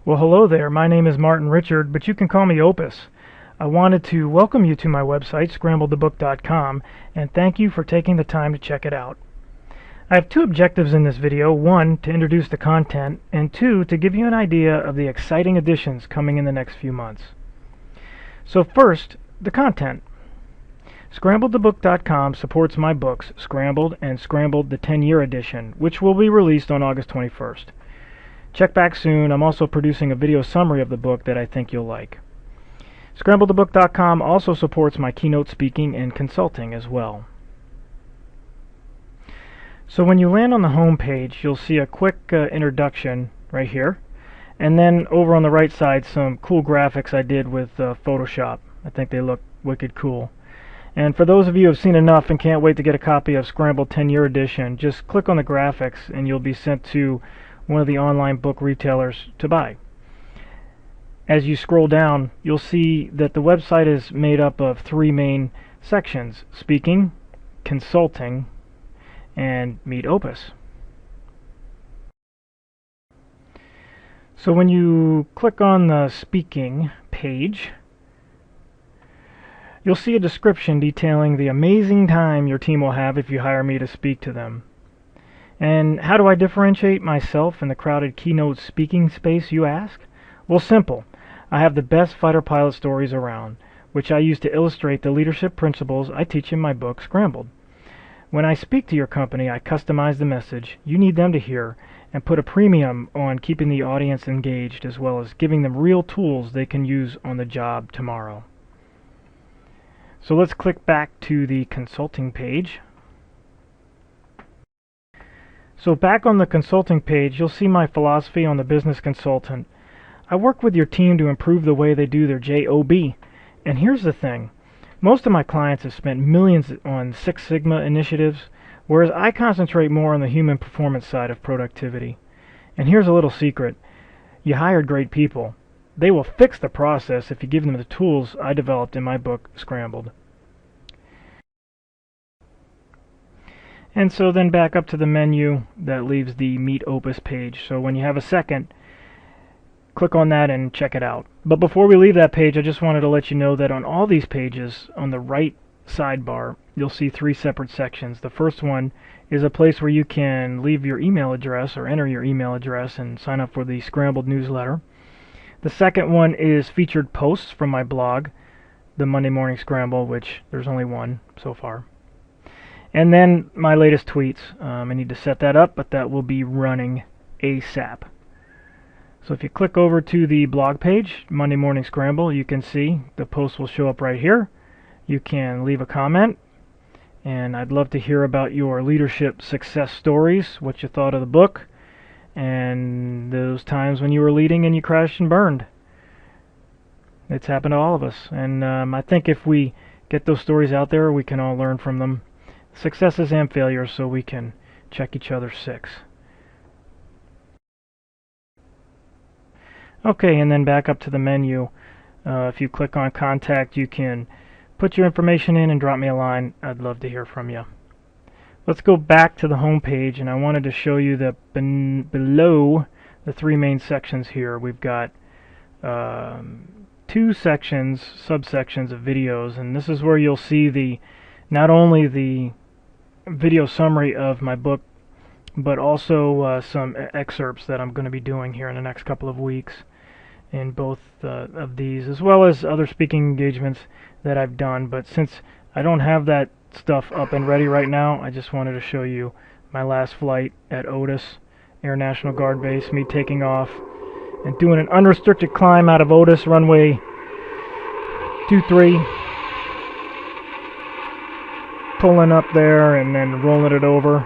Well, hello there. My name is Martin Richard, but you can call me Opus. I wanted to welcome you to my website, scrambledthebook.com, and thank you for taking the time to check it out. I have two objectives in this video. One, to introduce the content, and two, to give you an idea of the exciting additions coming in the next few months. So first, the content. ScrambledTheBook.com supports my books, Scrambled and Scrambled the 10-Year Edition, which will be released on August 21st. Check back soon. I'm also producing a video summary of the book that I think you'll like. ScrambledTheBook.com also supports my keynote speaking and consulting as well. So when you land on the home page, you'll see a quick introduction right here, and then over on the right side some cool graphics I did with Photoshop. I think they look wicked cool. And for those of you who have seen enough and can't wait to get a copy of Scrambled 10-Year Edition, just click on the graphics and you'll be sent to one of the online book retailers to buy. As you scroll down, you'll see that the website is made up of three main sections: speaking, consulting, and meet Opus. So when you click on the speaking page, you'll see a description detailing the amazing time your team will have if you hire me to speak to them. And how do I differentiate myself in the crowded keynote speaking space, you ask? Well, simple. I have the best fighter pilot stories around, which I use to illustrate the leadership principles I teach in my book, Scrambled. When I speak to your company, I customize the message you need them to hear and put a premium on keeping the audience engaged, as well as giving them real tools they can use on the job tomorrow. So let's click back to the consulting page. So back on the consulting page, you'll see my philosophy on the business consultant. I work with your team to improve the way they do their job. And here's the thing. Most of my clients have spent millions on Six Sigma initiatives, whereas I concentrate more on the human performance side of productivity. And here's a little secret. You hired great people. They will fix the process if you give them the tools I developed in my book, Scrambled. And so then back up to the menu that leaves the Meet Opus page. So when you have a second, click on that and check it out. But before we leave that page, I just wanted to let you know that on all these pages, on the right sidebar, you'll see three separate sections. The first one is a place where you can leave your email address or enter your email address and sign up for the Scrambled newsletter. The second one is featured posts from my blog, The Monday Morning Scramble, which there's only one so far. And then my latest tweets. I need to set that up, but that will be running ASAP. So if you click over to the blog page, Monday Morning Scramble, you can see the post will show up right here. You can leave a comment, and I'd love to hear about your leadership success stories, what you thought of the book, and those times when you were leading and you crashed and burned. It's happened to all of us, and I think if we get those stories out there, we can all learn from them, successes and failures, so we can check each other's six. Okay, and then back up to the menu. If you click on Contact, you can put your information in and drop me a line. I'd love to hear from you. Let's go back to the home page, and I wanted to show you that below the three main sections here, we've got two sections, subsections of videos, and this is where you'll see not only the video summary of my book, but also some excerpts that I'm going to be doing here in the next couple of weeks in both of these, as well as other speaking engagements that I've done. But since I don't have that stuff up and ready right now, I just wanted to show you my last flight at Otis Air National Guard Base, me taking off and doing an unrestricted climb out of Otis runway 23, pulling up there and then rolling it over.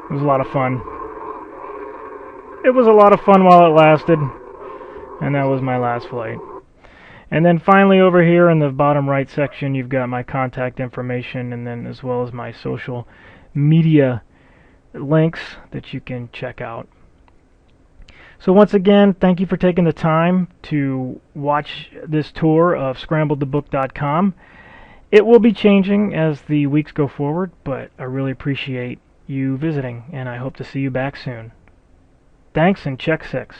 It was a lot of fun. It was a lot of fun while it lasted, and that was my last flight. And then finally over here in the bottom right section, you've got my contact information, and then as well as my social media links that you can check out. So once again, thank you for taking the time to watch this tour of ScrambledTheBook.com. It will be changing as the weeks go forward, but I really appreciate you visiting, and I hope to see you back soon. Thanks, and check 6.